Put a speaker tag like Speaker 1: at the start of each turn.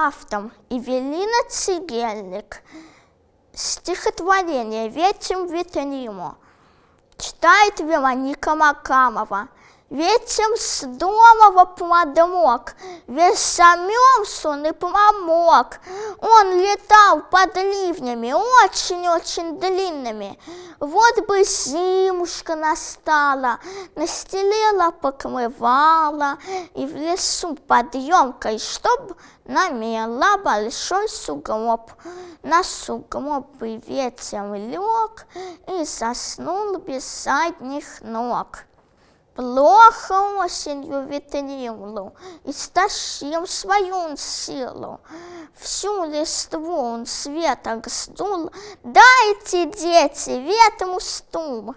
Speaker 1: Автор Эвелина Цегельник. Стихотворение «Ветер ветримо». Читает Вероника Макамова. Ветер здорово продрог, весь замерз он и промок. Он летал под ливнями, очень-очень длинными. Вот бы зимушка настала, настелила покрывала, и в лесу под емкой, чтоб намела большой сугроб. На сугроб и ветер лег и заснул без задних ног. Плохо осенью ветрилу, истощил свою он силу. Всю листву он с веток сдул. Дайте, дети, ветру стул.